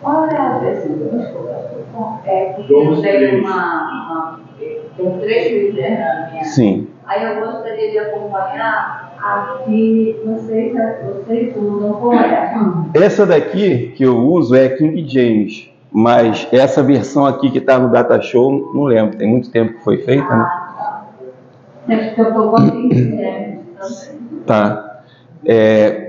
Olha, tem um trecho de Fernandinha. Sim. Aí eu gostaria de acompanhar aqui, vocês usam qual é? Essa daqui que eu uso é King James, mas essa versão aqui que está no Data Show, não lembro, tem muito tempo que foi feita, né? Porque eu estou com a King James também. Tá.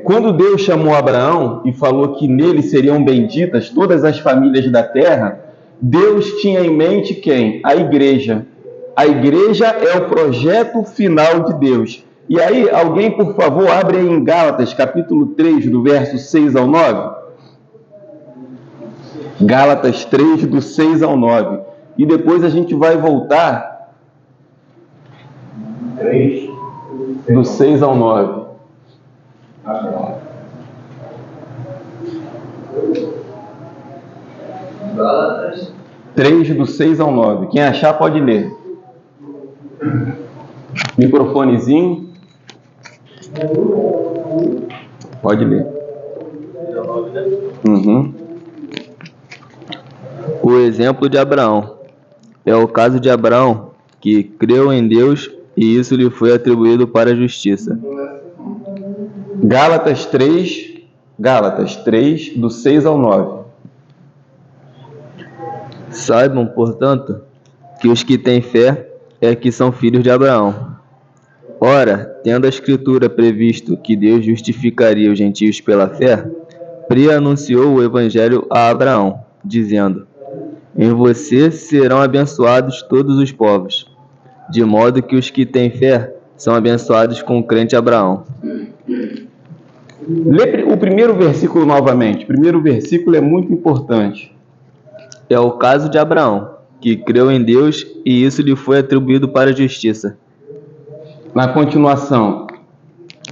Quando Deus chamou Abraão e falou que nele seriam benditas todas as famílias da terra, Deus tinha em mente quem? A igreja. A igreja é o projeto final de Deus. E aí, alguém, por favor, abre aí em Gálatas, capítulo 3, do verso 6 ao 9. Gálatas 3, do 6 ao 9. E depois a gente vai voltar 3, do 6 ao 9. Gálatas 3, do 6 ao 9. Quem achar pode ler. Microfonezinho. Pode ler. Uhum. O exemplo de Abraão. É o caso de Abraão, que creu em Deus e isso lhe foi atribuído para a justiça. Gálatas 3, do 6 ao 9. Saibam, portanto, que os que têm fé é que são filhos de Abraão. Ora, tendo a Escritura previsto que Deus justificaria os gentios pela fé, preanunciou o Evangelho a Abraão, dizendo: em você serão abençoados todos os povos, de modo que os que têm fé são abençoados com o crente Abraão. Lê o primeiro versículo novamente. O primeiro versículo é muito importante. É o caso de Abraão, que creu em Deus e isso lhe foi atribuído para a justiça. Na continuação.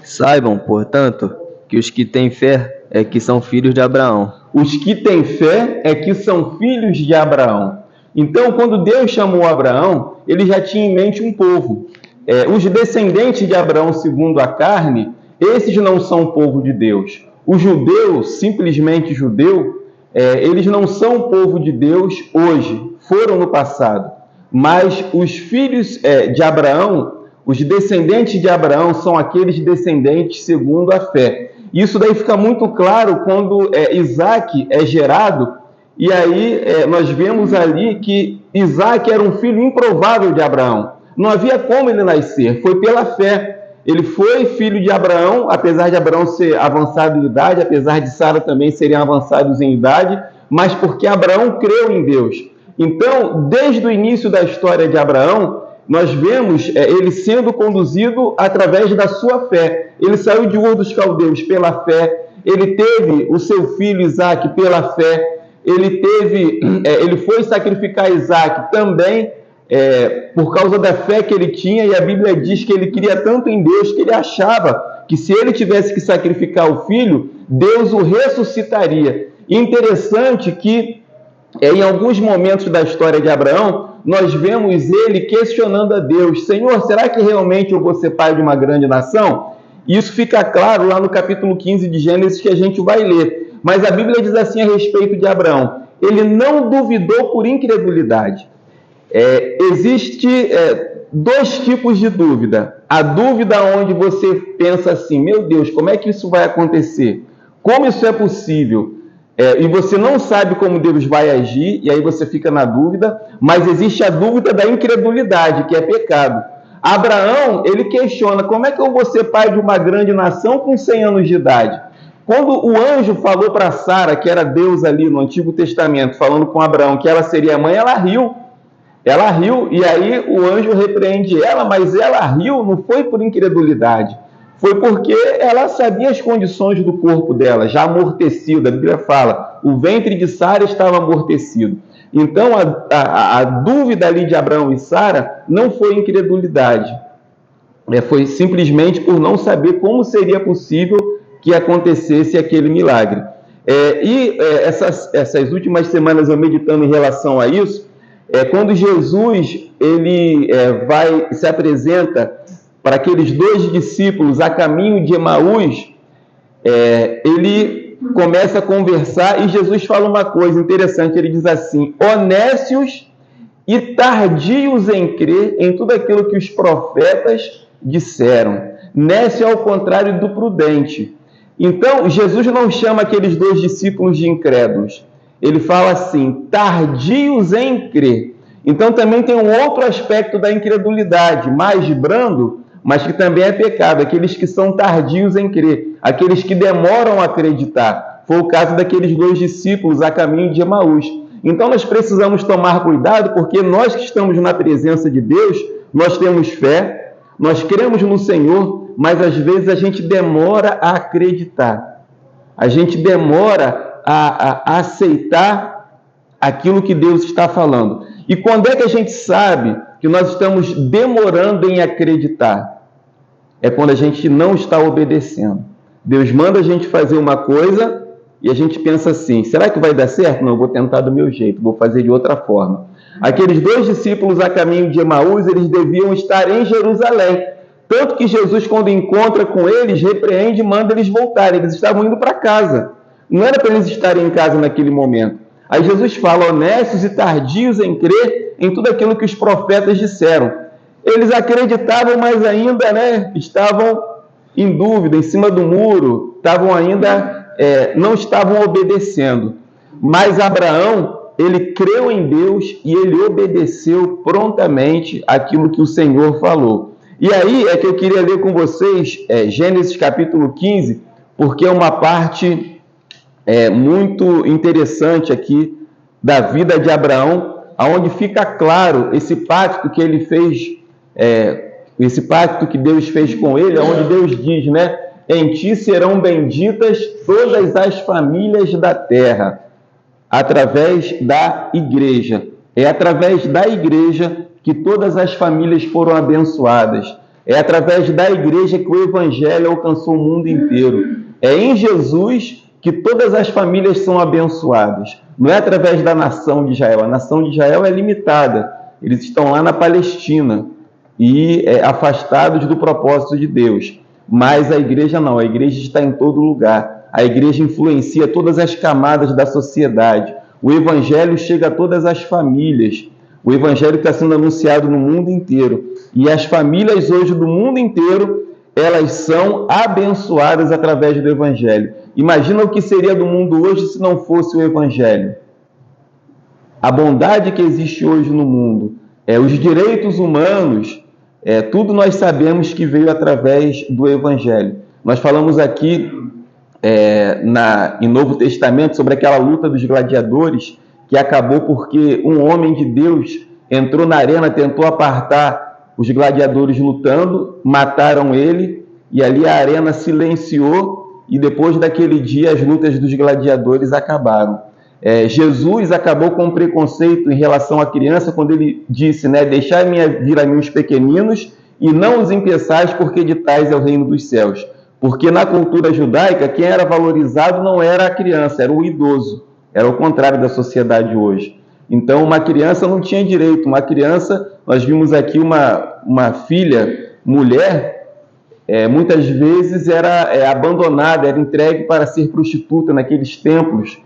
Saibam, portanto, que os que têm fé é que são filhos de Abraão. Os que têm fé é que são filhos de Abraão. Então, quando Deus chamou Abraão, ele já tinha em mente um povo. Os descendentes de Abraão, segundo a carne, esses não são o povo de Deus. Os judeus, simplesmente judeu, eles não são o povo de Deus hoje, foram no passado. Mas os filhos de Abraão, os descendentes de Abraão, são aqueles descendentes segundo a fé. Isso daí fica muito claro quando Isaac é gerado, e aí nós vemos ali que Isaac era um filho improvável de Abraão. Não havia como ele nascer, foi pela fé. Ele foi filho de Abraão, apesar de Abraão ser avançado em idade, apesar de Sara também serem avançados em idade, mas porque Abraão creu em Deus. Então, desde o início da história de Abraão, nós vemos ele sendo conduzido através da sua fé. Ele saiu de Ur dos Caldeus pela fé, ele teve o seu filho Isaac pela fé, ele foi sacrificar Isaac também por causa da fé que ele tinha, e a Bíblia diz que ele queria tanto em Deus que ele achava que se ele tivesse que sacrificar o filho, Deus o ressuscitaria. E interessante que em alguns momentos da história de Abraão, nós vemos ele questionando a Deus: Senhor, será que realmente eu vou ser pai de uma grande nação? Isso fica claro lá no capítulo 15 de Gênesis, que a gente vai ler. Mas a Bíblia diz assim a respeito de Abraão: ele não duvidou por incredulidade. Existe dois tipos de dúvida. A dúvida onde você pensa assim: meu Deus, como é que isso vai acontecer? Como isso é possível? E você não sabe como Deus vai agir, e aí você fica na dúvida. Mas existe a dúvida da incredulidade, que é pecado. Abraão, ele questiona: como é que eu vou ser pai de uma grande nação com 100 anos de idade? Quando o anjo falou para Sara, que era Deus ali no Antigo Testamento, falando com Abraão que ela seria mãe, ela riu. Ela riu, e aí o anjo repreende ela, mas ela riu não foi por incredulidade. Foi porque ela sabia as condições do corpo dela, já amortecido. A Bíblia fala: o ventre de Sara estava amortecido. Então, a dúvida ali de Abraão e Sara não foi incredulidade. Foi simplesmente por não saber como seria possível que acontecesse aquele milagre. Essas últimas semanas eu meditando em relação a isso, quando Jesus se apresenta para aqueles 2 discípulos a caminho de Emaús, ele começa a conversar e Jesus fala uma coisa interessante. Ele diz assim: honestos e tardios em crer em tudo aquilo que os profetas disseram. Nécio é ao contrário do prudente. Então, Jesus não chama aqueles 2 discípulos de incrédulos. Ele fala assim: tardios em crer. Então, também tem um outro aspecto da incredulidade, mais brando, mas que também é pecado. Aqueles que são tardios em crer, aqueles que demoram a acreditar. Foi o caso daqueles 2 discípulos a caminho de Emaús. Então, nós precisamos tomar cuidado, porque nós que estamos na presença de Deus, nós temos fé, nós cremos no Senhor, mas às vezes a gente demora a acreditar. A gente demora a aceitar aquilo que Deus está falando. E quando é que a gente sabe que nós estamos demorando em acreditar? É quando a gente não está obedecendo. Deus manda a gente fazer uma coisa e a gente pensa assim: será que vai dar certo? Não, eu vou tentar do meu jeito, vou fazer de outra forma. Aqueles 2 discípulos a caminho de Emaús, eles deviam estar em Jerusalém. Tanto que Jesus, quando encontra com eles, repreende e manda eles voltarem. Eles estavam indo para casa. Não era para eles estarem em casa naquele momento. Aí Jesus fala: honestos e tardios em crer em tudo aquilo que os profetas disseram. Eles acreditavam, mas ainda estavam em dúvida, em cima do muro, estavam ainda, não estavam obedecendo. Mas Abraão, ele creu em Deus e ele obedeceu prontamente aquilo que o Senhor falou. E aí é que eu queria ler com vocês Gênesis capítulo 15, porque é uma parte muito interessante aqui da vida de Abraão, onde fica claro esse pacto que ele fez, esse pacto que Deus fez com ele, onde Deus diz, em ti serão benditas todas as famílias da terra, através da igreja. É através da igreja que todas as famílias foram abençoadas. É através da igreja que o evangelho alcançou o mundo inteiro. É em Jesus que todas as famílias são abençoadas. Não é através da nação de Israel. A nação de Israel é limitada. Eles estão lá na Palestina e afastados do propósito de Deus. Mas a igreja não. A igreja está em todo lugar. A igreja influencia todas as camadas da sociedade. O evangelho chega a todas as famílias. O evangelho está sendo anunciado no mundo inteiro. E as famílias hoje do mundo inteiro, elas são abençoadas através do evangelho. Imagina o que seria do mundo hoje se não fosse o evangelho. A bondade que existe hoje no mundo, os direitos humanos, tudo nós sabemos que veio através do evangelho. Nós falamos aqui em Novo Testamento sobre aquela luta dos gladiadores, que acabou porque um homem de Deus entrou na arena, tentou apartar os gladiadores lutando, mataram ele, e ali a arena silenciou, e depois daquele dia as lutas dos gladiadores acabaram. Jesus acabou com preconceito em relação à criança, quando ele disse, deixai vir a mim os pequeninos, e não os impeçais, porque de tais é o reino dos céus. Porque na cultura judaica, quem era valorizado não era a criança, era o idoso. Era o contrário da sociedade hoje. Então, uma criança não tinha direito. Uma criança, nós vimos aqui uma filha, mulher, muitas vezes era abandonada, era entregue para ser prostituta naqueles templos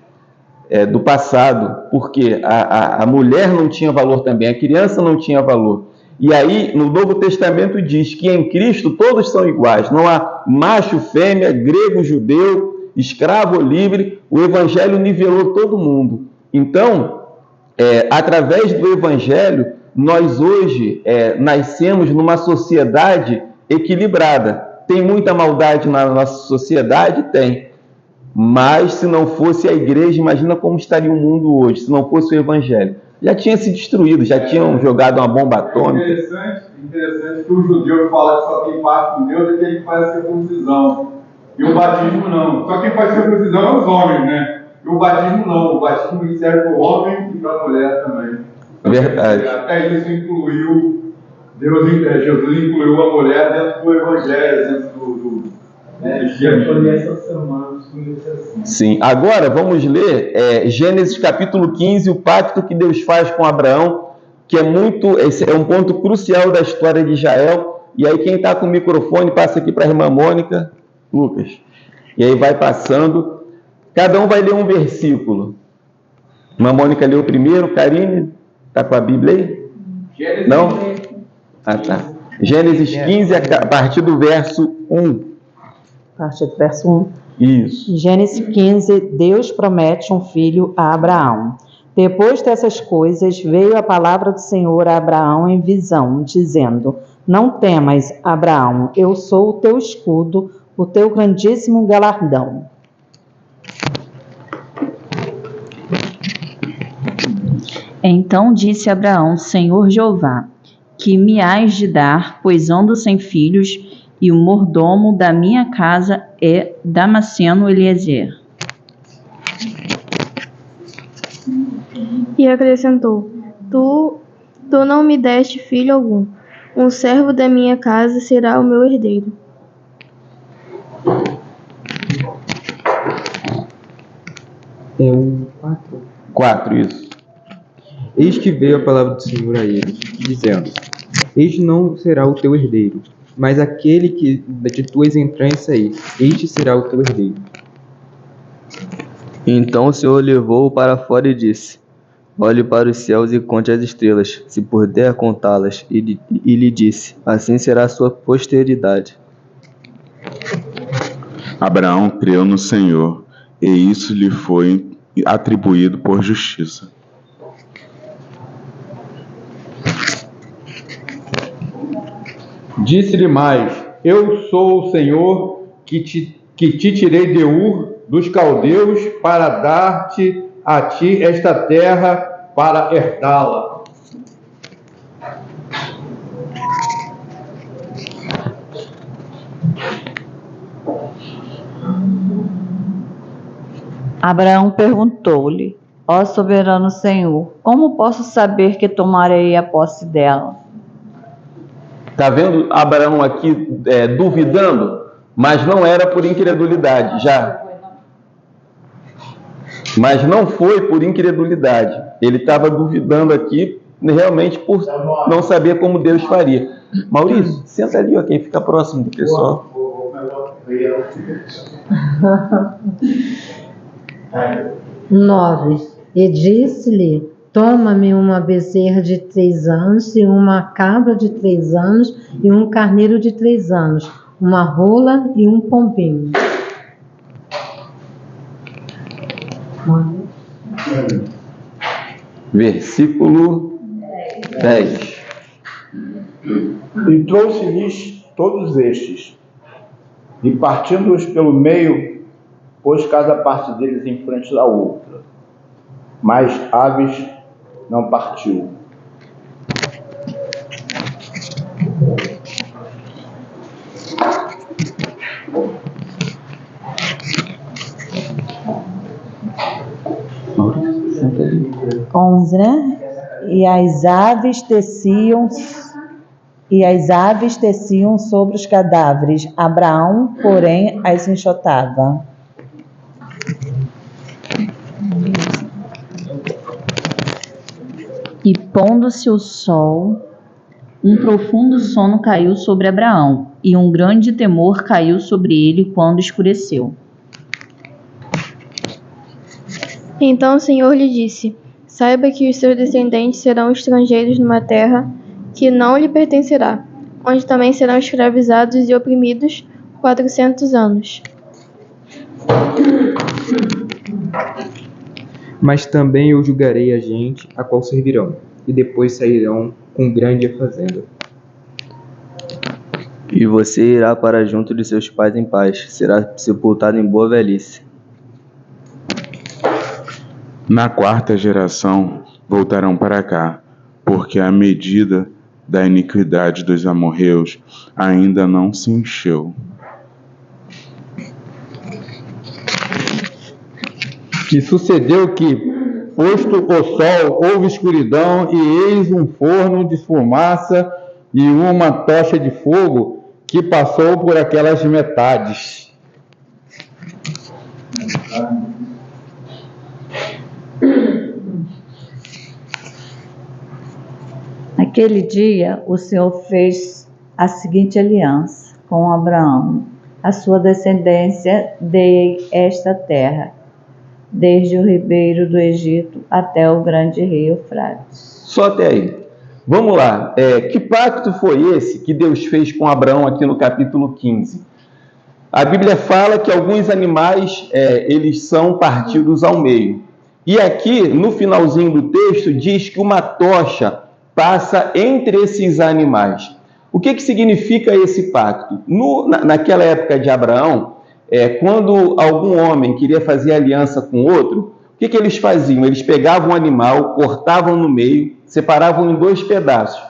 do passado, porque a mulher não tinha valor também, a criança não tinha valor. E aí, no Novo Testamento diz que em Cristo todos são iguais, não há macho, fêmea, grego, judeu, escravo ou livre, o Evangelho nivelou todo mundo. Então, através do Evangelho, nós hoje nascemos numa sociedade equilibrada. Tem muita maldade na nossa sociedade? Tem. Mas se não fosse a igreja, imagina como estaria o mundo hoje, se não fosse o Evangelho. Já tinha se destruído, já tinham jogado uma bomba atômica. Interessante que o judeu fala que só tem parte com Deus é quem faz a circuncisão. E o batismo não. Só quem faz circuncisão é os homens, E o batismo não. O batismo serve para o homem e para a mulher também. Verdade. Até isso incluiu, Jesus incluiu a mulher dentro do Evangelho, dentro do Sim, agora vamos ler Gênesis capítulo 15, o pacto que Deus faz com Abraão, que é um ponto crucial da história de Israel. E aí quem está com o microfone passa aqui para a irmã Mônica, Lucas, e aí vai passando. Cada um vai ler um versículo. Uma Mônica leu primeiro, Karine, está com a Bíblia aí? Gênesis Não? Ah, tá. Gênesis 15, a partir do verso 1. A partir do verso 1. Isso. Em Gênesis 15, Deus promete um filho a Abraão. Depois dessas coisas, veio a palavra do Senhor a Abraão em visão, dizendo: Não temas, Abraão, eu sou o teu escudo, o teu grandíssimo galardão. Então disse Abraão: Senhor Jeová, que me hás de dar, pois ando sem filhos, e o mordomo da minha casa é Damasceno Eliezer. E acrescentou: Tu não me deste filho algum. Um servo da minha casa será o meu herdeiro. É o 4, isso. Eis que veio a palavra do Senhor a ele, dizendo: Este não será o teu herdeiro, mas aquele que de tuas entranhas sair, este será o teu herdeiro. Então o Senhor levou-o para fora e disse: Olhe para os céus e conte as estrelas, se puder contá-las. E lhe disse: Assim será a sua posteridade. Abraão creu no Senhor, e isso lhe foi atribuído por justiça. Disse-lhe mais: Eu sou o Senhor que te tirei de Ur dos caldeus para dar-te a ti esta terra para herdá-la. Abraão perguntou-lhe: Ó soberano Senhor, como posso saber que tomarei a posse dela? Está vendo Abraão aqui duvidando? Mas não era por incredulidade, já. Mas não foi por incredulidade. Ele estava duvidando aqui realmente por não saber como Deus faria. Maurício, senta ali, ó, quem fica próximo do pessoal. 9. E disse-lhe: Toma-me uma bezerra de 3 anos, e uma cabra de 3 anos, e um carneiro de 3 anos, uma rola e um pombinho. Versículo 10. E trouxe-lhes todos estes, e partindo-os pelo meio, pôs cada parte deles em frente da outra, mas aves não partiu. Maurício, senta ali. 11, né? E as aves teciam sobre os cadáveres. Abraão, porém, as enxotava. E pondo-se o sol, um profundo sono caiu sobre Abraão, e um grande temor caiu sobre ele quando escureceu. Então o Senhor lhe disse: Saiba que os seus descendentes serão estrangeiros numa terra que não lhe pertencerá, onde também serão escravizados e oprimidos 400 anos. Mas também eu julgarei a gente a qual servirão, e depois sairão com grande fazenda. E você irá para junto de seus pais em paz, será sepultado em boa velhice. Na 4ª geração voltarão para cá, porque a medida da iniquidade dos amorreus ainda não se encheu. E sucedeu que, posto o sol, houve escuridão, e eis um forno de fumaça e uma tocha de fogo que passou por aquelas metades. Naquele dia, o Senhor fez a seguinte aliança com Abraão: a sua descendência dei esta terra. desde o ribeiro do Egito até o grande rio Eufrates. Só até aí. Vamos lá. Que pacto foi esse que Deus fez com Abraão aqui no capítulo 15? A Bíblia fala que alguns animais, eles são partidos ao meio. E aqui, no finalzinho do texto, diz que uma tocha passa entre esses animais. O que significa esse pacto? Naquela época de Abraão, quando algum homem queria fazer aliança com outro, o que eles faziam? Eles pegavam um animal, cortavam no meio, separavam em 2 pedaços.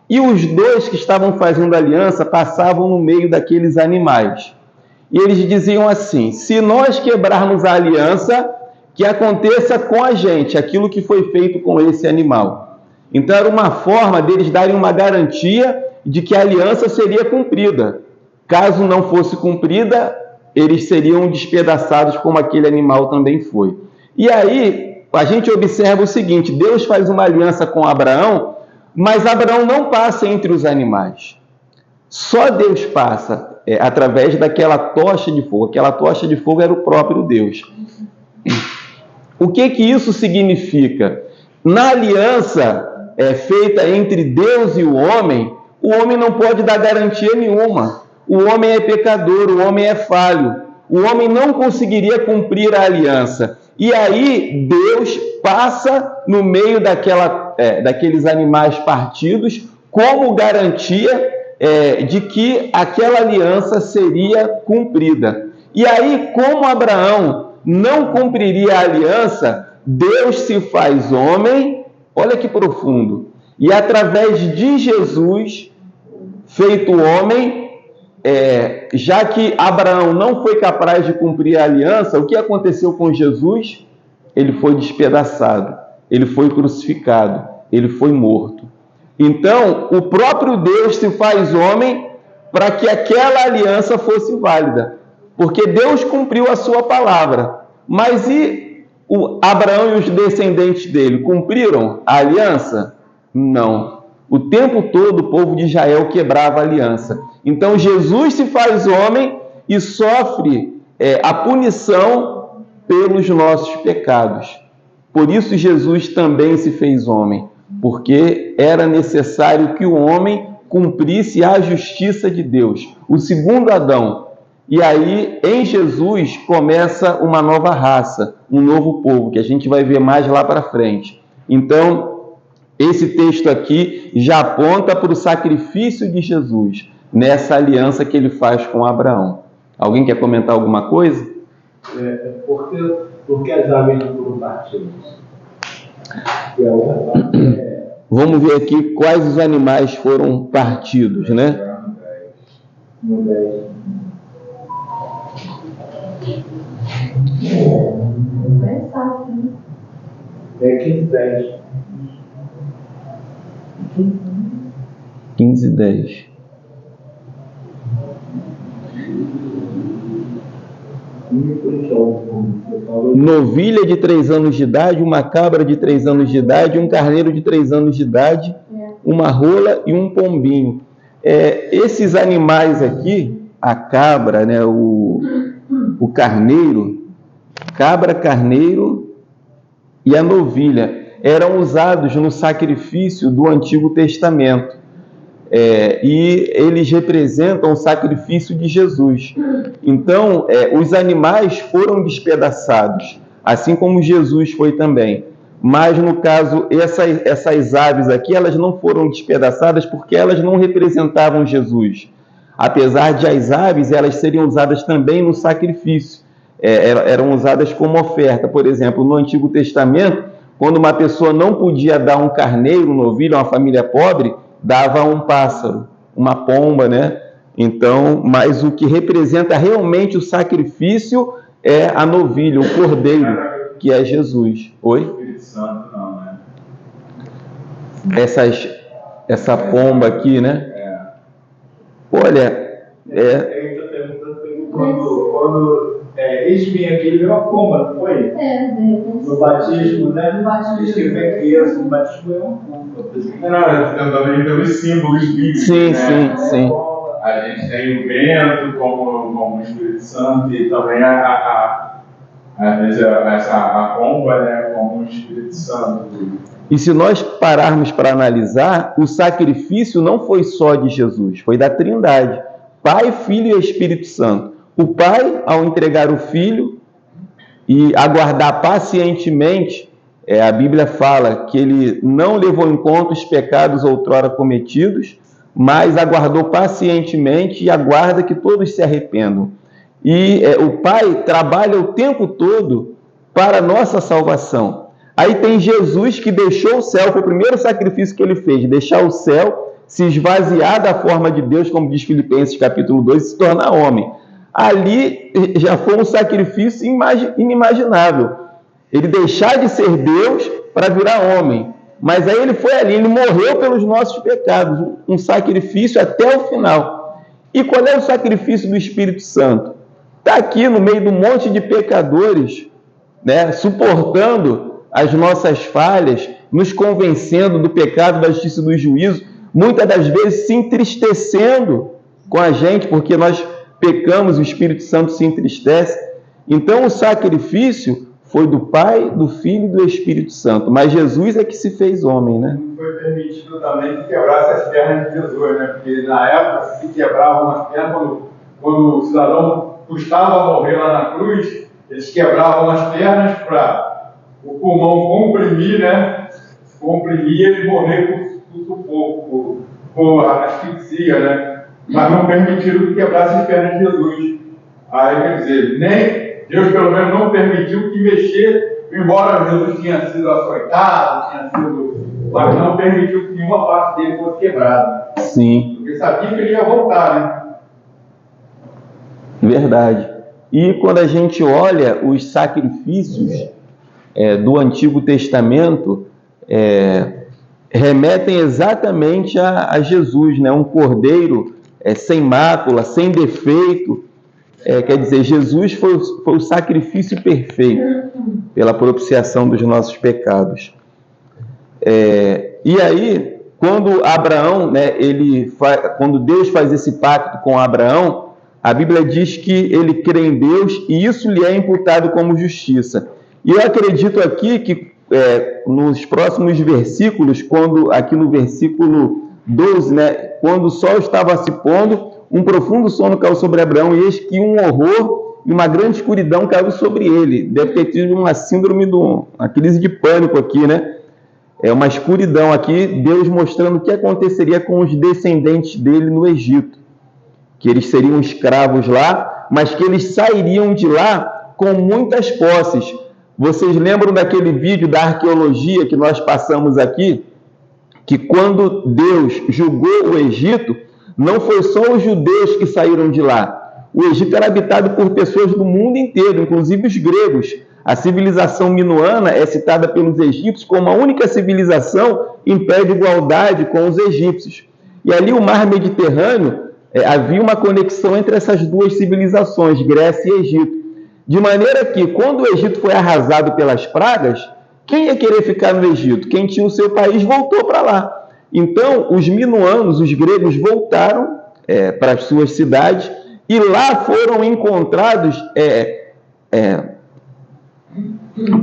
E os 2 que estavam fazendo aliança passavam no meio daqueles animais. E eles diziam assim: se nós quebrarmos a aliança, que aconteça com a gente aquilo que foi feito com esse animal. Então era uma forma deles darem uma garantia de que a aliança seria cumprida. Caso não fosse cumprida, eles seriam despedaçados como aquele animal também foi. E aí a gente observa o seguinte: Deus faz uma aliança com Abraão, mas Abraão não passa entre os animais. Só Deus passa através daquela tocha de fogo. Aquela tocha de fogo era o próprio Deus. O que isso significa? Na aliança feita entre Deus e o homem não pode dar garantia nenhuma. O homem é pecador, o homem é falho. O homem não conseguiria cumprir a aliança. E aí Deus passa no meio daqueles animais partidos como garantia de que aquela aliança seria cumprida. E aí, como Abraão não cumpriria a aliança, Deus se faz homem, olha que profundo, e através de Jesus, feito homem, já que Abraão não foi capaz de cumprir a aliança, o que aconteceu com Jesus? Ele foi despedaçado, ele foi crucificado, ele foi morto. Então, o próprio Deus se faz homem para que aquela aliança fosse válida, porque Deus cumpriu a sua palavra. Mas e Abraão e os descendentes dele cumpriram a aliança? Não. O tempo todo o povo de Israel quebrava a aliança. Então Jesus se faz homem e sofre a punição pelos nossos pecados. Por isso Jesus também se fez homem, porque era necessário que o homem cumprisse a justiça de Deus, o segundo Adão. E aí, em Jesus, começa uma nova raça, um novo povo, que a gente vai ver mais lá para frente. Então, esse texto aqui já aponta para o sacrifício de Jesus, nessa aliança que ele faz com Abraão. Alguém quer comentar alguma coisa? Por que as aves não foram partidas? Vamos ver aqui quais os animais foram partidos, né? No 10. É 15:10. 15:10. Novilha de 3 anos de idade, uma cabra de 3 anos de idade, um carneiro de 3 anos de idade, uma rola e um pombinho. Esses animais aqui, a cabra, né, o carneiro, cabra, carneiro e a novilha, eram usados no sacrifício do Antigo Testamento. E eles representam o sacrifício de Jesus. Então, os animais foram despedaçados, assim como Jesus foi também. Mas, no caso, essas aves aqui, elas não foram despedaçadas porque elas não representavam Jesus. Apesar de as aves, elas seriam usadas também no sacrifício. Eram usadas como oferta. Por exemplo, no Antigo Testamento, quando uma pessoa não podia dar um carneiro, um novilho, uma família pobre, dava um pássaro, uma pomba, né? Então, mas o que representa realmente o sacrifício é a novilha, o cordeiro, que é Jesus. Oi? Espírito Santo não, né? Essa pomba aqui, né? Olha, quando eles vinham aqui, ele veio uma pomba, não foi? No batismo, né? No batismo. Diz que vem criança, no batismo é uma pomba. Também pelos símbolos bíblicos, sim, né? sim. A gente tem o vento como o Espírito Santo e também às vezes a pomba, né, como um Espírito Santo. E se nós pararmos para analisar, o sacrifício não foi só de Jesus, foi da Trindade, Pai, Filho e Espírito Santo. O Pai, ao entregar o Filho e aguardar pacientemente, a Bíblia fala que ele não levou em conta os pecados outrora cometidos, mas aguardou pacientemente e aguarda que todos se arrependam. E o Pai trabalha o tempo todo para a nossa salvação. Aí tem Jesus que deixou o céu, foi o primeiro sacrifício que ele fez, deixar o céu, se esvaziar da forma de Deus, como diz Filipenses capítulo 2, e se tornar homem. Ali já foi um sacrifício inimaginável. Ele deixar de ser Deus para virar homem. Mas aí ele foi ali, ele morreu pelos nossos pecados, um sacrifício até o final. E qual é o sacrifício do Espírito Santo? Está aqui no meio do monte de pecadores, né, suportando as nossas falhas, nos convencendo do pecado, da justiça e do juízo, muitas das vezes se entristecendo com a gente, porque nós pecamos, o Espírito Santo se entristece. Então o sacrifício foi do Pai, do Filho e do Espírito Santo, mas Jesus é que se fez homem, né? Não foi permitido também que quebrasse as pernas de Jesus, né? Porque na época se quebravam as pernas, quando o cidadão custava a morrer lá na cruz, eles quebravam as pernas para o pulmão comprimir, né? Comprimir e morrer por sufoco, por asfixia, né? Mas não permitiram que quebrasse as pernas de Jesus. Aí, quer dizer, nem Deus pelo menos não permitiu que mexer, embora Jesus tinha sido açoitado, mas não permitiu que nenhuma parte dele fosse quebrada. Sim. Porque sabia que ele ia voltar, né? Verdade. E quando a gente olha os sacrifícios do Antigo Testamento, remetem exatamente a Jesus, né? Um cordeiro sem mácula, sem defeito. Quer dizer, Jesus foi o sacrifício perfeito pela propiciação dos nossos pecados. E aí, quando Abraão, né, quando Deus faz esse pacto com Abraão, a Bíblia diz que ele crê em Deus e isso lhe é imputado como justiça. E eu acredito aqui que nos próximos versículos, aqui no versículo 12, né, quando o sol estava se pondo, um profundo sono caiu sobre Abraão, e eis que um horror e uma grande escuridão caiu sobre ele. Deve ter tido uma síndrome, uma crise de pânico aqui, né? Uma escuridão aqui, Deus mostrando o que aconteceria com os descendentes dele no Egito. Que eles seriam escravos lá, mas que eles sairiam de lá com muitas posses. Vocês lembram daquele vídeo da arqueologia que nós passamos aqui? Que quando Deus julgou o Egito, não foi só os judeus que saíram de lá. O Egito era habitado por pessoas do mundo inteiro, inclusive os gregos. A civilização minoana é citada pelos egípcios como a única civilização em pé de igualdade com os egípcios. E ali o mar Mediterrâneo, havia uma conexão entre essas duas civilizações, Grécia e Egito. De maneira que, quando o Egito foi arrasado pelas pragas, quem ia querer ficar no Egito? Quem tinha o seu país voltou para lá. Então, os minoanos, os gregos, voltaram para as suas cidades e lá foram encontrados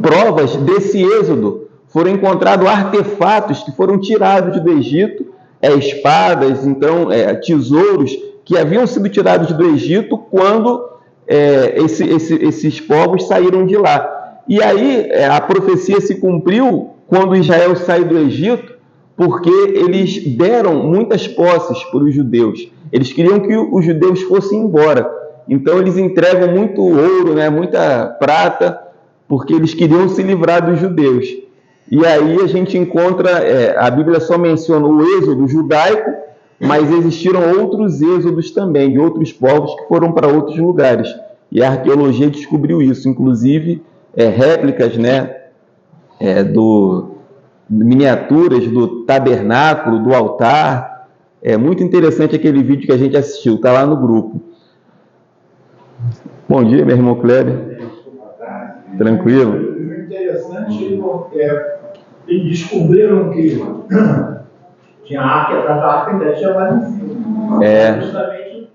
provas desse êxodo. Foram encontrados artefatos que foram tirados do Egito, espadas, então, tesouros que haviam sido tirados do Egito quando esses povos saíram de lá. E aí a profecia se cumpriu quando Israel saiu do Egito, porque eles deram muitas posses para os judeus. Eles queriam que os judeus fossem embora. Então eles entregam muito ouro, né, muita prata, porque eles queriam se livrar dos judeus. E aí a gente encontra, a Bíblia só menciona o êxodo judaico, mas existiram outros êxodos também, de outros povos que foram para outros lugares. E a arqueologia descobriu isso, inclusive réplicas, né, miniaturas do tabernáculo, do altar. É muito interessante aquele vídeo que a gente assistiu, está lá no grupo. Bom dia, meu irmão Kleber. Tranquilo? O interessante eles descobriram que tinha arca, a arca ainda tinha lá em cima. Justamente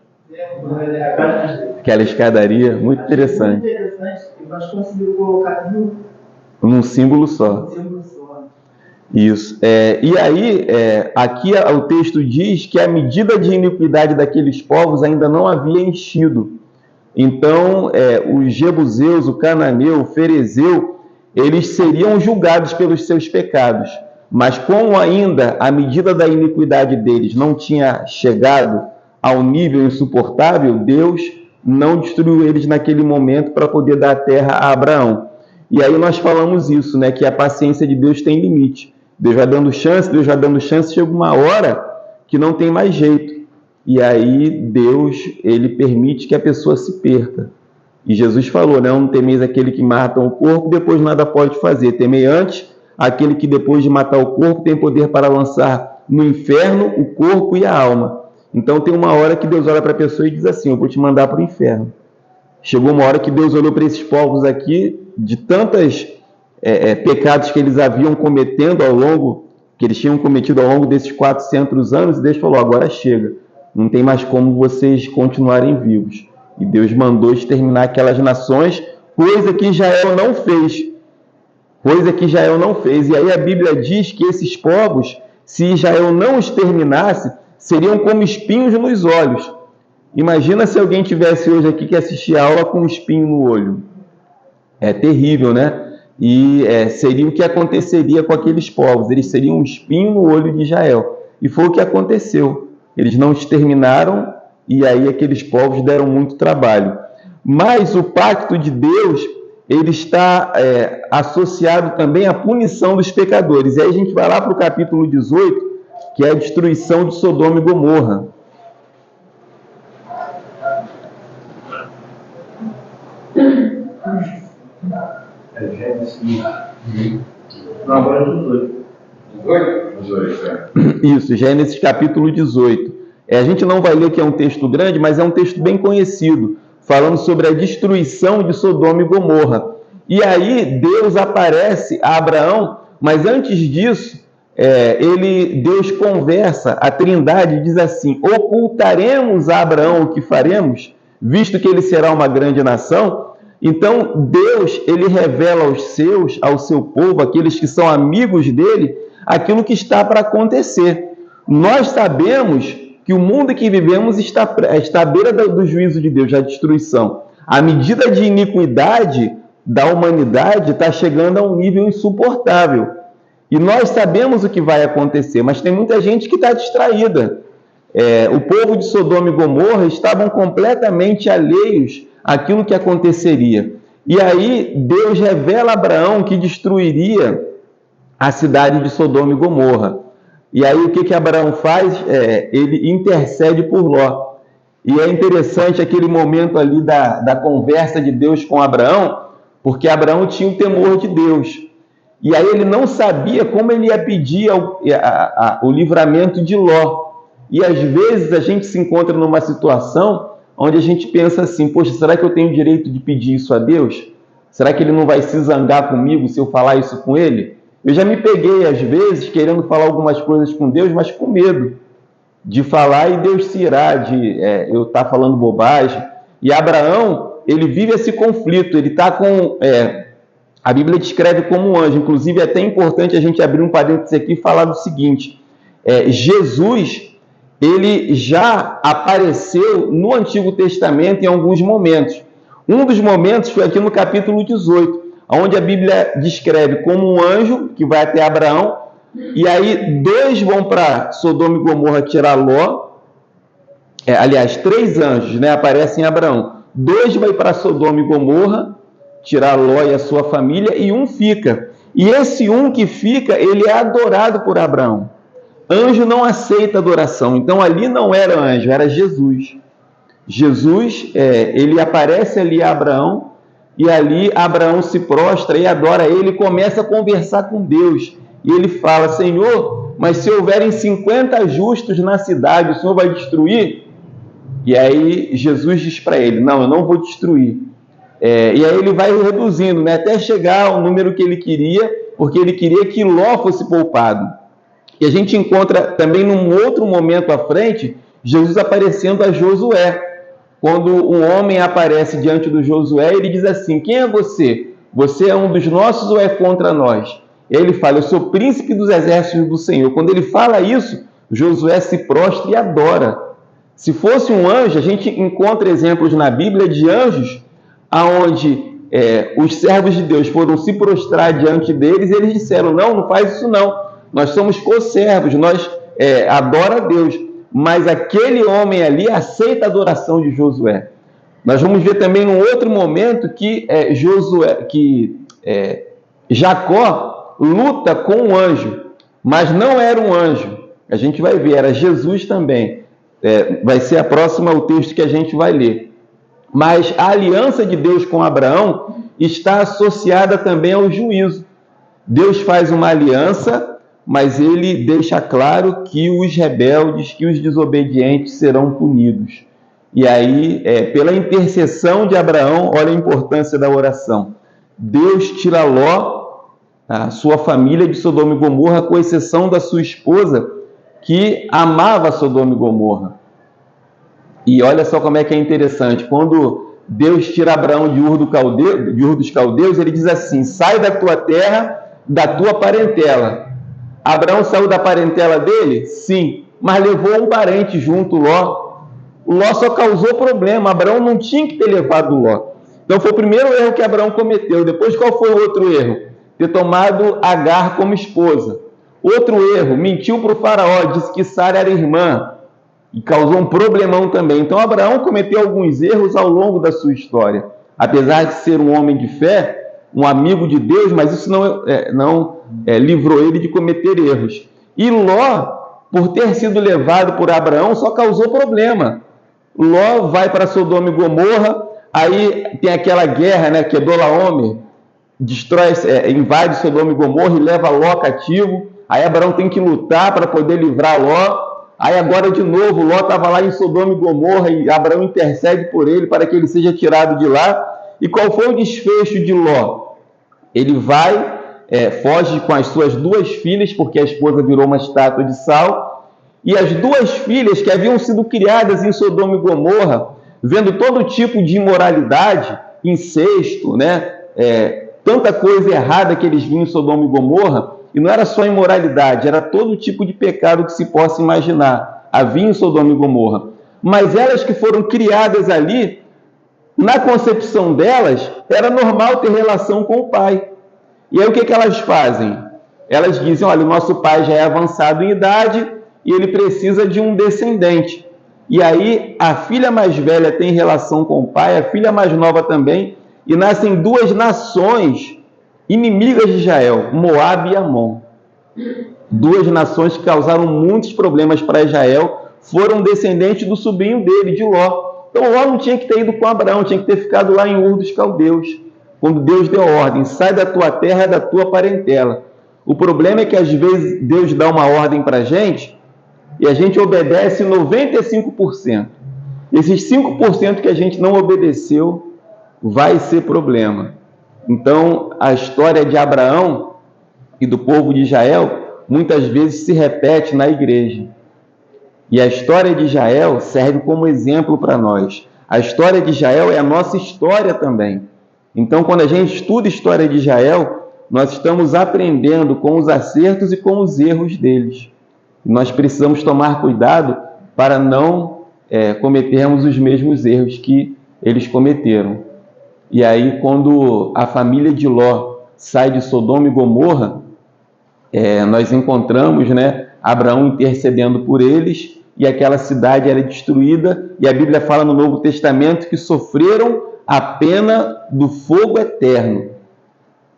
aquela escadaria, muito interessante. Muito interessante. mas conseguiu colocar num símbolo só. símbolo só. Isso. E aí, aqui o texto diz que a medida de iniquidade daqueles povos ainda não havia enchido. Então, os jebuseus, o cananeu, o ferezeu, eles seriam julgados pelos seus pecados. Mas como ainda a medida da iniquidade deles não tinha chegado ao nível insuportável, Deus não destruiu eles naquele momento para poder dar a terra a Abraão. E aí nós falamos isso, né, que a paciência de Deus tem limite. Deus vai dando chance, chega uma hora que não tem mais jeito. E aí Deus, ele permite que a pessoa se perca. E Jesus falou, né, não temeis aquele que mata o corpo, depois nada pode fazer. Temei antes aquele que depois de matar o corpo tem poder para lançar no inferno o corpo e a alma. Então tem uma hora que Deus olha para a pessoa e diz assim, eu vou te mandar para o inferno. Chegou uma hora que Deus olhou para esses povos aqui, de tantos pecados que eles haviam cometendo que eles tinham cometido ao longo desses 400 anos, e Deus falou, agora chega, não tem mais como vocês continuarem vivos. E Deus mandou exterminar aquelas nações, coisa que Israel não fez. E aí a Bíblia diz que esses povos, se Israel não os exterminasse, seriam como espinhos nos olhos. Imagina se alguém tivesse hoje aqui que assistir a aula com um espinho no olho. É terrível, né? E seria o que aconteceria com aqueles povos. Eles seriam um espinho no olho de Israel. E foi o que aconteceu. Eles não exterminaram e aí aqueles povos deram muito trabalho. Mas o pacto de Deus, ele está associado também à punição dos pecadores. E aí a gente vai lá para o capítulo 18, que é a destruição de Sodoma e Gomorra. Isso, Gênesis capítulo 18. A gente não vai ler que é um texto grande, mas é um texto bem conhecido, falando sobre a destruição de Sodoma e Gomorra. E aí Deus aparece a Abraão, mas antes disso, Deus conversa, a Trindade diz assim, ocultaremos a Abraão o que faremos, visto que ele será uma grande nação. Então Deus, ele revela ao seu povo, aqueles que são amigos dele, aquilo que está para acontecer. Nós sabemos que o mundo que vivemos está à beira do juízo de Deus, da destruição. A medida de iniquidade da humanidade está chegando a um nível insuportável. E nós sabemos o que vai acontecer, mas tem muita gente que está distraída. O povo de Sodoma e Gomorra estavam completamente alheios àquilo que aconteceria. E aí Deus revela a Abraão que destruiria a cidade de Sodoma e Gomorra. E aí o que Abraão faz? Ele intercede por Ló. E é interessante aquele momento ali da conversa de Deus com Abraão, porque Abraão tinha o temor de Deus. E aí ele não sabia como ele ia pedir o livramento de Ló. E às vezes a gente se encontra numa situação onde a gente pensa assim, poxa, será que eu tenho o direito de pedir isso a Deus? Será que ele não vai se zangar comigo se eu falar isso com ele? Eu já me peguei, às vezes, querendo falar algumas coisas com Deus, mas com medo de falar e Deus se irar de eu estar falando bobagem. E Abraão, ele vive esse conflito, ele está com... a Bíblia descreve como um anjo. Inclusive, é até importante a gente abrir um parênteses aqui e falar do seguinte. Jesus, ele já apareceu no Antigo Testamento em alguns momentos. Um dos momentos foi aqui no capítulo 18, onde a Bíblia descreve como um anjo que vai até Abraão, e aí 2 vão para Sodoma e Gomorra tirar Ló. Aliás, 3 anjos, né, aparecem em Abraão. 2 vai para Sodoma e Gomorra tirar Ló e a sua família, e 1 fica. E esse 1 que fica, ele é adorado por Abraão. Anjo não aceita adoração, então ali não era anjo, era Jesus. Jesus, ele aparece ali a Abraão, e ali Abraão se prostra e adora ele, e começa a conversar com Deus. E ele fala, Senhor, mas se houverem 50 justos na cidade, o Senhor vai destruir? E aí Jesus diz para ele, não, eu não vou destruir. E aí ele vai reduzindo, né, até chegar ao número que ele queria, porque ele queria que Ló fosse poupado. E a gente encontra também num outro momento à frente, Jesus aparecendo a Josué, quando um homem aparece diante do Josué, ele diz assim: quem é você? Você é um dos nossos ou é contra nós? E ele fala: eu sou príncipe dos exércitos do Senhor. Quando ele fala isso, Josué se prostra e adora. Se fosse um anjo, a gente encontra exemplos na Bíblia de anjos aonde os servos de Deus foram se prostrar diante deles e eles disseram: não faz isso não, nós somos co-servos, nós adora a Deus. Mas aquele homem ali aceita a adoração de Josué. Nós vamos ver também num outro momento que Jacó luta com um anjo, mas não era um anjo. A gente vai ver, era Jesus também. Vai ser o texto que a gente vai ler. Mas a aliança de Deus com Abraão está associada também ao juízo. Deus faz uma aliança, mas ele deixa claro que os rebeldes, que os desobedientes serão punidos. E aí, pela intercessão de Abraão, olha a importância da oração. Deus tira Ló, a sua família, de Sodoma e Gomorra, com exceção da sua esposa, que amava Sodoma e Gomorra. E olha só como é que é interessante. Quando Deus tira Abraão de Ur dos Caldeus, ele diz assim: sai da tua terra, da tua parentela. Abraão saiu da parentela dele? Sim, mas levou um parente junto, Ló. Ló só causou problema. Abraão não tinha que ter levado Ló. Então foi o primeiro erro que Abraão cometeu. Depois, qual foi o outro erro? Ter tomado Agar como esposa. Outro erro, mentiu para o faraó, disse que Sara era irmã e causou um problemão também. Então Abraão cometeu alguns erros ao longo da sua história. Apesar de ser um homem de fé, um amigo de Deus, mas isso não livrou ele de cometer erros. E Ló, por ter sido levado por Abraão, só causou problema. Ló vai para Sodoma e Gomorra, aí tem aquela guerra, que Kedorlaomer invade Sodoma e Gomorra e leva Ló cativo. Aí Abraão tem que lutar para poder livrar Ló. Aí agora de novo, Ló estava lá em Sodoma e Gomorra e Abraão intercede por ele para que ele seja tirado de lá. E qual foi o desfecho de Ló? Ele vai, foge com as suas 2 filhas, porque a esposa virou uma estátua de sal. E as 2 filhas que haviam sido criadas em Sodoma e Gomorra, vendo todo tipo de imoralidade, incesto, tanta coisa errada que eles viam em Sodoma e Gomorra, e não era só imoralidade, era todo tipo de pecado que se possa imaginar, havia em Sodoma e Gomorra. Mas elas que foram criadas ali, na concepção delas, era normal ter relação com o pai. E aí o que elas fazem? Elas dizem: olha, o nosso pai já é avançado em idade e ele precisa de um descendente. E aí a filha mais velha tem relação com o pai, a filha mais nova também, e nascem 2 nações inimigas de Israel, Moabe e Amon. 2 nações que causaram muitos problemas para Israel, foram descendentes do sobrinho dele, de Ló. Então Ló não tinha que ter ido com Abraão, tinha que ter ficado lá em Ur dos Caldeus, quando Deus deu ordem: sai da tua terra e da tua parentela. O problema é que às vezes Deus dá uma ordem para a gente e a gente obedece 95%. Esses 5% que a gente não obedeceu vai ser problema. Então, a história de Abraão e do povo de Israel muitas vezes se repete na igreja. E a história de Israel serve como exemplo para nós. A história de Israel é a nossa história também. Então, quando a gente estuda a história de Israel, nós estamos aprendendo com os acertos e com os erros deles. Nós precisamos tomar cuidado para não cometermos os mesmos erros que eles cometeram. E aí, quando a família de Ló sai de Sodoma e Gomorra, nós encontramos Abraão intercedendo por eles, e aquela cidade era destruída, e a Bíblia fala no Novo Testamento que sofreram a pena do fogo eterno.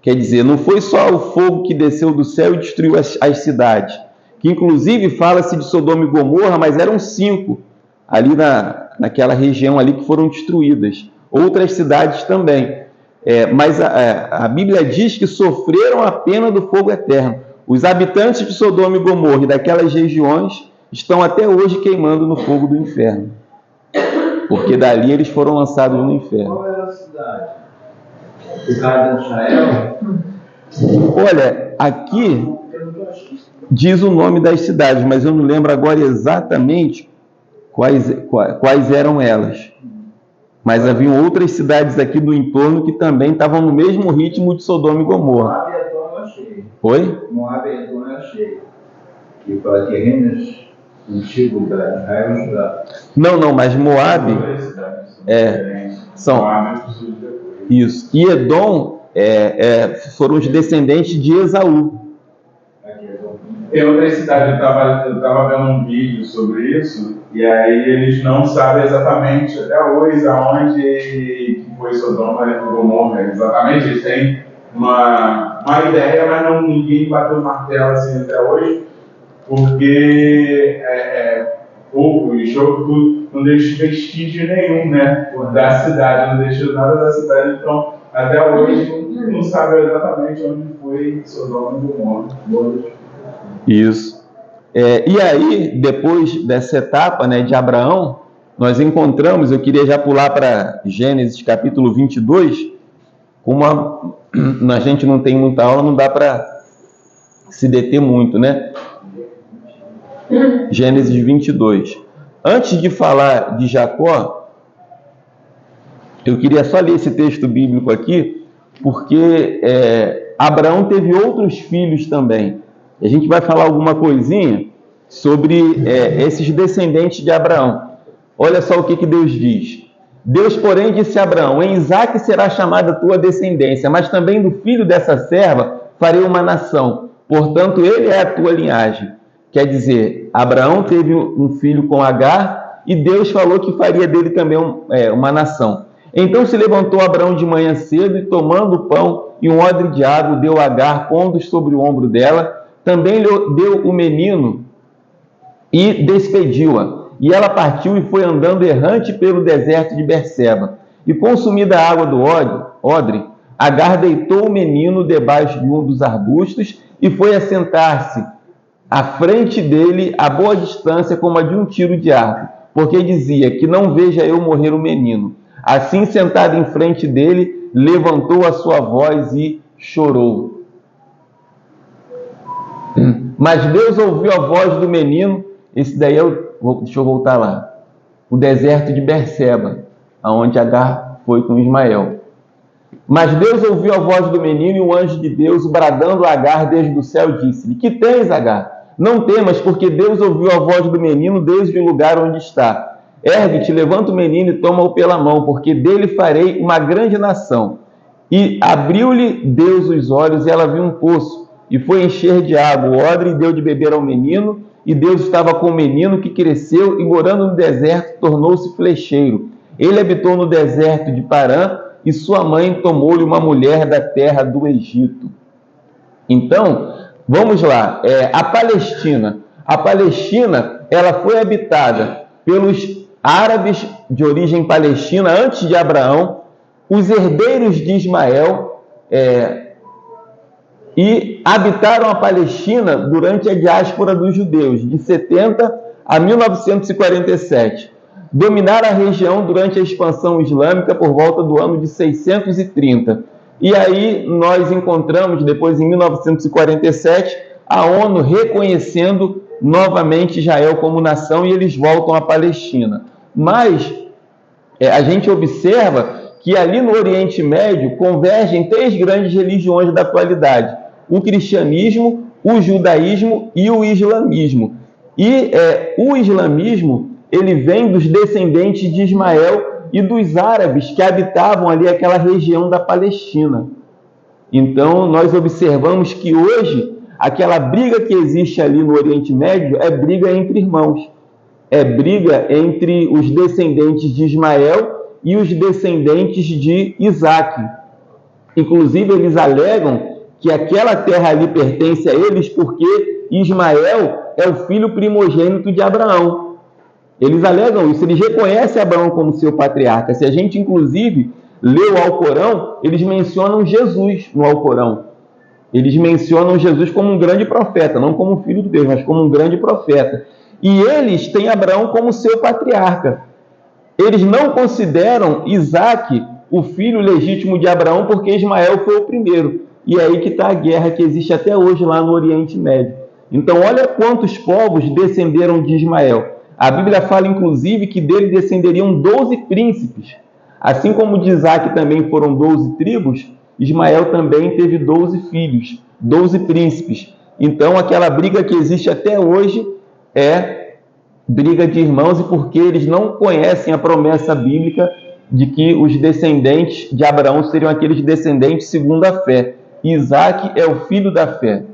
Quer dizer, não foi só o fogo que desceu do céu e destruiu as cidades, que inclusive fala-se de Sodoma e Gomorra, mas eram 5 ali naquela região ali que foram destruídas. Outras cidades também. Mas a Bíblia diz que sofreram a pena do fogo eterno. Os habitantes de Sodoma e Gomorra e daquelas regiões estão até hoje queimando no fogo do inferno, porque dali eles foram lançados no inferno. Qual era a cidade? Ficada de Israel? Olha, aqui diz o nome das cidades, mas eu não lembro agora exatamente quais eram elas. Mas haviam outras cidades aqui do entorno que também estavam no mesmo ritmo de Sodoma e Gomorra. Moab e Edom eu achei. Oi? Moab e Edom eu achei. Que para terrenos antigos da Israel e Judá. Não, mas Moab são isso. E Edom foram os descendentes de Esaú. Em outra cidade, eu estava vendo um vídeo sobre isso, e aí eles não sabem exatamente até hoje aonde que foi Sodoma e Gomorra. Exatamente, eles têm uma ideia, mas ninguém bateu o martelo assim até hoje, porque pouco e jogo não deixa vestígio nenhum, né, da cidade, não deixou nada da cidade, então até hoje não sabe exatamente onde foi Sodoma e Gomorra. Isso. E aí, depois dessa etapa, né, de Abraão, nós encontramos, eu queria já pular para Gênesis capítulo 22, como a gente não tem muita aula, não dá para se deter muito, né? Gênesis 22. Antes de falar de Jacó, eu queria só ler esse texto bíblico aqui, porque Abraão teve outros filhos também. A gente vai falar alguma coisinha sobre esses descendentes de Abraão. Olha só o que Deus diz. Deus, porém, disse a Abraão: em Isaque será chamada a tua descendência, mas também do filho dessa serva farei uma nação. Portanto, ele é a tua linhagem. Quer dizer, Abraão teve um filho com Agar e Deus falou que faria dele também uma nação. Então se levantou Abraão de manhã cedo e, tomando o pão e um odre de água, deu a Agar, pondo-os sobre o ombro dela. Também lhe deu o menino e despediu-a. E ela partiu e foi andando errante pelo deserto de Berseba. E consumida a água do odre, Agar deitou o menino debaixo de um dos arbustos e foi assentar-se à frente dele a boa distância, como a de um tiro de arco, porque dizia: que não veja eu morrer o menino. Assim, sentada em frente dele, levantou a sua voz e chorou. Mas Deus ouviu a voz do menino. Esse daí deixa eu voltar lá. O deserto de Berseba, aonde Agar foi com Ismael. Mas Deus ouviu a voz do menino, e o anjo de Deus, bradando a Agar desde o céu, disse-lhe: que tens, Agar? Não temas, porque Deus ouviu a voz do menino desde o lugar onde está. Ergue-te, levanta o menino e toma-o pela mão, porque dele farei uma grande nação. E abriu-lhe Deus os olhos, e ela viu um poço, e foi encher de água o odre, e deu de beber ao menino. E Deus estava com o menino, que cresceu, e morando no deserto, tornou-se flecheiro. Ele habitou no deserto de Parã, e sua mãe tomou-lhe uma mulher da terra do Egito. Então, vamos lá. A Palestina. A Palestina, ela foi habitada pelos árabes de origem palestina antes de Abraão, os herdeiros de Ismael, e habitaram a Palestina durante a diáspora dos judeus, de 70 a 1947. Dominaram a região durante a expansão islâmica por volta do ano de 630. E aí nós encontramos, depois em 1947, a ONU reconhecendo novamente Israel como nação, e eles voltam à Palestina. Mas a gente observa que ali no Oriente Médio convergem 3 grandes religiões da atualidade: o cristianismo, o judaísmo e o islamismo. E o islamismo, ele vem dos descendentes de Ismael e dos árabes que habitavam ali aquela região da Palestina. Então, nós observamos que hoje, aquela briga que existe ali no Oriente Médio é briga entre irmãos. É briga entre os descendentes de Ismael e os descendentes de Isaque. Inclusive, eles alegam que aquela terra ali pertence a eles porque Ismael é o filho primogênito de Abraão. Eles alegam isso, eles reconhecem Abraão como seu patriarca. Se a gente, inclusive, lê o Alcorão, eles mencionam Jesus no Alcorão. Eles mencionam Jesus como um grande profeta, não como filho de Deus, mas como um grande profeta. E eles têm Abraão como seu patriarca. Eles não consideram Isaque o filho legítimo de Abraão porque Ismael foi o primeiro. E é aí que está a guerra que existe até hoje lá no Oriente Médio. Então, olha quantos povos descenderam de Ismael. A Bíblia fala, inclusive, que dele descenderiam 12 príncipes. Assim como de Isaac também foram 12 tribos, Ismael também teve 12 filhos, 12 príncipes. Então, aquela briga que existe até hoje é briga de irmãos, e porque eles não conhecem a promessa bíblica de que os descendentes de Abraão seriam aqueles descendentes segundo a fé. Isaac é o filho da fé.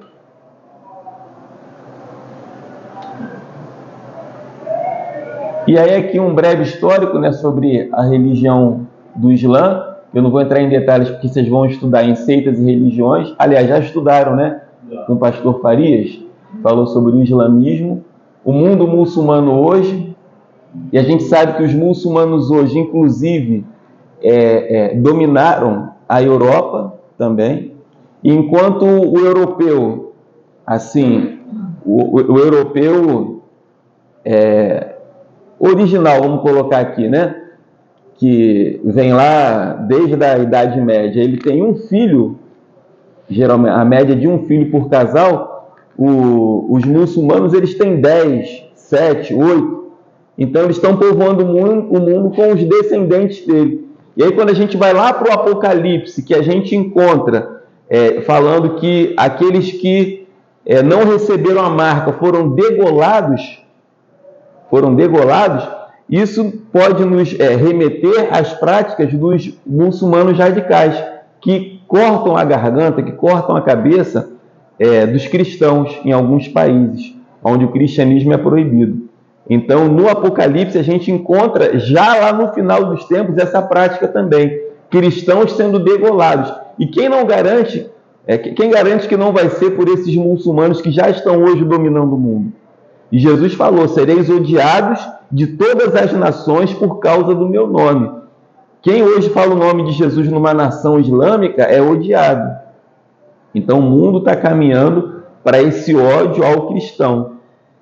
E aí aqui um breve histórico, né, sobre a religião do Islã. Eu não vou entrar em detalhes porque vocês vão estudar em seitas e religiões. Aliás, já estudaram, né? Com o pastor Farias, falou sobre o islamismo. O mundo muçulmano hoje, e a gente sabe que os muçulmanos hoje, inclusive, dominaram a Europa também. E enquanto o europeu, assim, o europeu original, vamos colocar aqui, né? Que vem lá desde a Idade Média, ele tem um filho, geralmente a média de um filho por casal. Os muçulmanos, eles têm 10, 7, 8, então eles estão povoando o mundo com os descendentes dele. E aí quando a gente vai lá para o Apocalipse, que a gente encontra falando que aqueles que não receberam a marca foram degolados, isso pode nos remeter às práticas dos muçulmanos radicais, que cortam a garganta, que cortam a cabeça dos cristãos em alguns países, onde o cristianismo é proibido. Então, no Apocalipse, a gente encontra, já lá no final dos tempos, essa prática também. Cristãos sendo degolados. E quem garante que não vai ser por esses muçulmanos que já estão hoje dominando o mundo? E Jesus falou: sereis odiados de todas as nações por causa do meu nome. Quem hoje fala o nome de Jesus numa nação islâmica é odiado. Então o mundo está caminhando para esse ódio ao cristão,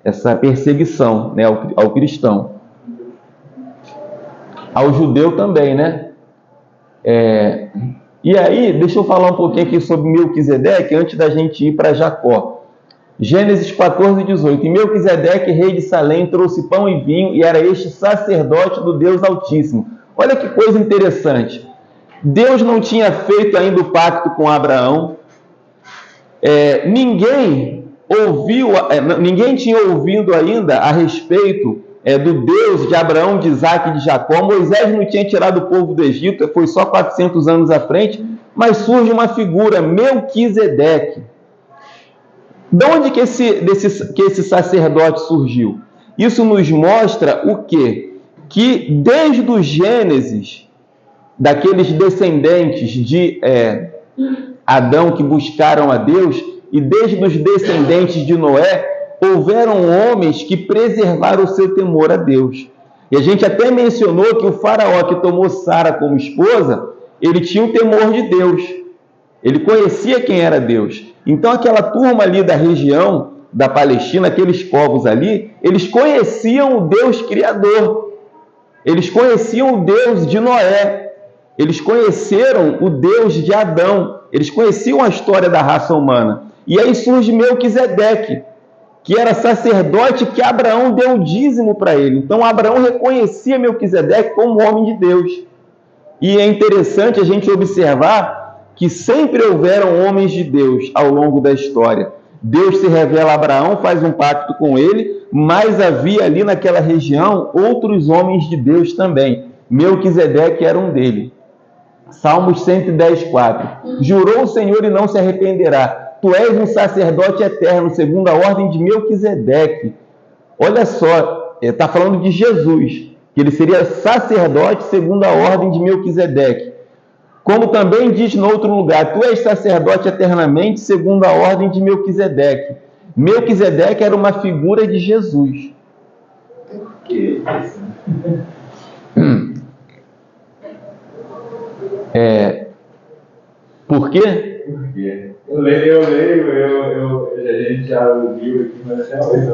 essa perseguição, né, ao cristão. Ao judeu também, né? E aí, deixa eu falar um pouquinho aqui sobre Melquisedeque, antes da gente ir para Jacó. Gênesis 14, 18. E Melquisedeque, rei de Salém, trouxe pão e vinho, e era este sacerdote do Deus Altíssimo. Olha que coisa interessante. Deus não tinha feito ainda o pacto com Abraão. Ninguém tinha ouvido ainda a respeito do Deus de Abraão, de Isaac e de Jacó. Moisés não tinha tirado o povo do Egito, foi só 400 anos à frente, mas surge uma figura, Melquisedeque. De onde que esse sacerdote surgiu? Isso nos mostra o quê? Que desde o Gênesis, daqueles descendentes de Adão que buscaram a Deus, e desde os descendentes de Noé, houveram homens que preservaram o seu temor a Deus. E a gente até mencionou que o faraó que tomou Sara como esposa, ele tinha o temor de Deus. Ele conhecia quem era Deus. Então aquela turma ali da região da Palestina, aqueles povos ali, eles conheciam o Deus Criador. Eles conheciam o Deus de Noé. Eles conheceram o Deus de Adão. Eles conheciam a história da raça humana. E aí surge Melquisedeque, que era sacerdote, que Abraão deu o dízimo para ele. Então Abraão reconhecia Melquisedeque como homem de Deus. E é interessante a gente observar que sempre houveram homens de Deus ao longo da história. Deus se revela a Abraão, faz um pacto com ele, mas havia ali naquela região outros homens de Deus também. Melquisedeque era um deles. Salmos 110, 4. Jurou o Senhor e não se arrependerá. Tu és um sacerdote eterno, segundo a ordem de Melquisedeque. Olha só, está falando de Jesus, que ele seria sacerdote segundo a ordem de Melquisedeque. Como também diz no outro lugar: tu és sacerdote eternamente, segundo a ordem de Melquisedeque. Melquisedeque era uma figura de Jesus. Por quê? Porque eu leio, a gente já ouviu aqui, mas até hoje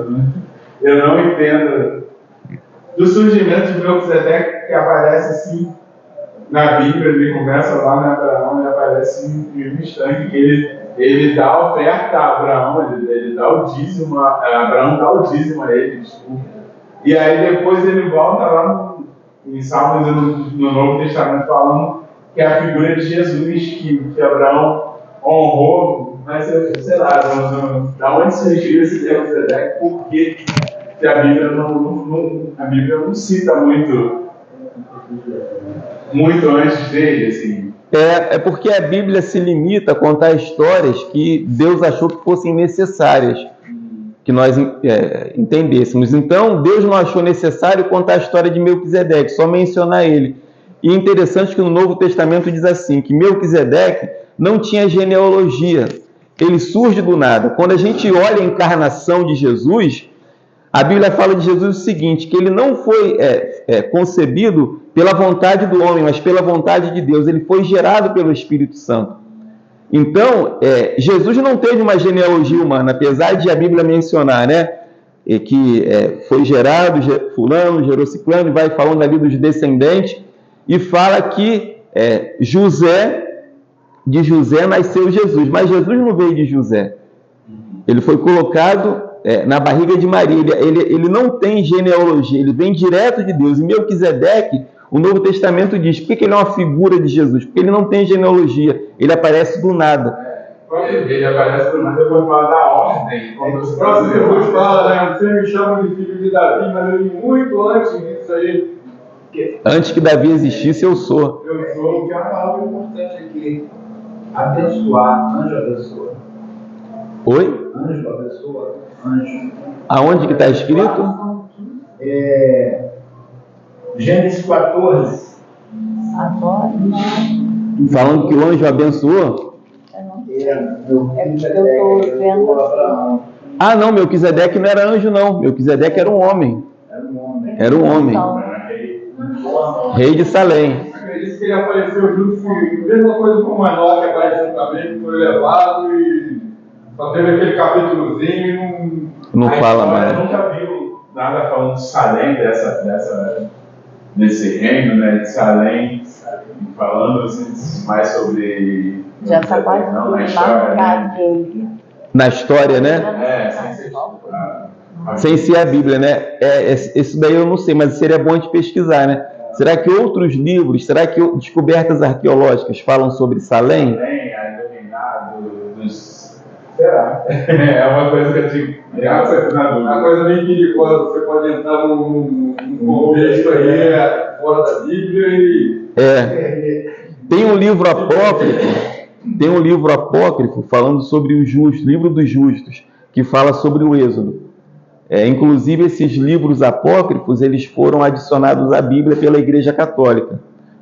eu não entendo do surgimento de Melquisedeque, que aparece assim na Bíblia. Ele começa lá na Abraão e aparece em um instante que ele dá a oferta a Abraão, ele dá o dízimo, Abraão dá o dízimo a ele, desculpa. E aí depois ele volta lá em Salmos e no Novo Testamento falam que é a figura de Jesus que Abraão honrou, mas sei lá, da onde surgiu esse Melquisedeque, porque que a Bíblia não cita muito antes dele, assim. É porque a Bíblia se limita a contar histórias que Deus achou que fossem necessárias, que nós entendêssemos. Então, Deus não achou necessário contar a história de Melquisedeque, só mencionar ele. E é interessante que no Novo Testamento diz assim, que Melquisedeque não tinha genealogia, ele surge do nada. Quando a gente olha a encarnação de Jesus, a Bíblia fala de Jesus o seguinte, que ele não foi concebido pela vontade do homem, mas pela vontade de Deus. Ele foi gerado pelo Espírito Santo. Então, Jesus não teve uma genealogia humana, apesar de a Bíblia mencionar, né, que foi gerado, fulano, gerou ciclano, e vai falando ali dos descendentes, e fala que de José nasceu Jesus, mas Jesus não veio de José. Ele foi colocado na barriga de Maria, ele não tem genealogia, ele vem direto de Deus. E Melquisedeque, o Novo Testamento diz, por que ele é uma figura de Jesus? Porque ele não tem genealogia, ele aparece do nada. Ele aparece do nada, depois fala da ordem. O próprio Jesus fala, né, você me chama de filho de Davi, mas eu li muito antes disso aí. Antes que Davi existisse, eu sou. Eu sou. Que é uma palavra importante aqui. Abençoar, anjo abençoa. Oi? Anjo abençoa, anjo. Aonde que está escrito? Gênesis 14. Agora, Falando que o anjo abençoou? Eu estou vendo. Ah, não, Melquisedeque não era anjo, não. Melquisedeque era um homem. Era um homem. Rei de Salém. Acredito que ele apareceu junto com a mesma coisa como Enoque apareceu também, que foi levado e só teve aquele capítulozinho e não fala mais. Eu nunca vi nada falando de Salém, desse reino, né, de Salém, falando assim, mais sobre... Já está quase não, na história, né? Na história, né? Sem ser a Bíblia, né? Isso daí eu não sei, mas seria bom a gente pesquisar, né? Será que outros livros, será que descobertas arqueológicas falam sobre Salém? Salém, aí do reinado dos... Será? É uma coisa que eu tinha... uma coisa bem perigosa, você pode entrar num contexto aí fora da Bíblia e... Tem um livro apócrifo falando sobre os justos, livro dos justos, que fala sobre o Êxodo. Inclusive, esses livros apócrifos, eles foram adicionados à Bíblia pela Igreja Católica.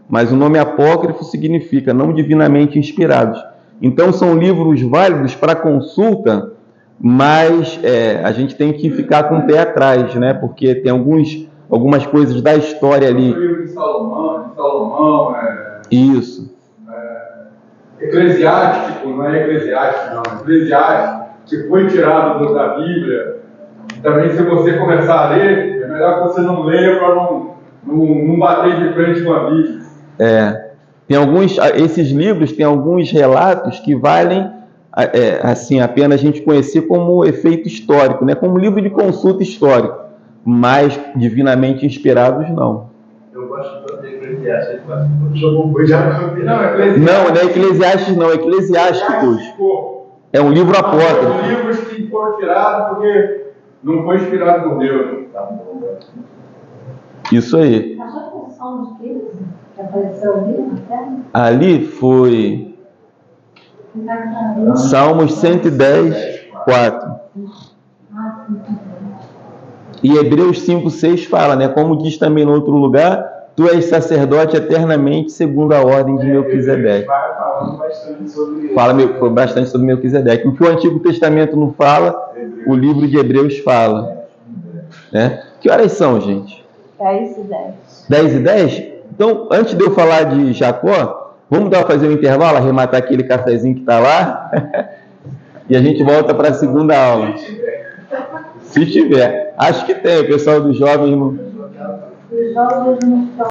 Mas o nome apócrifo significa não divinamente inspirados. Então, são livros válidos para consulta, mas a gente tem que ficar com o pé atrás, né? Porque tem algumas coisas da história ali. O livro de Salomão, Isso. Eclesiástico, não é eclesiástico, não. Eclesiástico, que foi tirado da Bíblia. Também, se você começar a ler, é melhor que você não leia para não bater de frente com a Bíblia. Esses livros têm alguns relatos que valem assim, apenas a gente conhecer como efeito histórico, né? Como livro de consulta histórico, mas divinamente inspirados, não. Eu gosto tanto de Eclesiastes, não é Eclesiastes, não, é Eclesiásticos. É um livro apócrifo. São livros que foram tirados porque não foi inspirado por Deus. Isso aí. Ali foi Salmos 110, 4. E Hebreus 5, 6 fala, né? Como diz também no outro lugar, tu és sacerdote eternamente segundo a ordem de Melquisedeque. Fala bastante sobre Melquisedeque. O que o Antigo Testamento não fala, o livro de Hebreus fala. Né? Que horas são, gente? 10h10. 10h10? Então, antes de eu falar de Jacó, vamos fazer um intervalo, arrematar aquele cafezinho que está lá, e a gente volta para a segunda aula. Se tiver. Acho que tem, o pessoal dos jovens. Os jovens não estão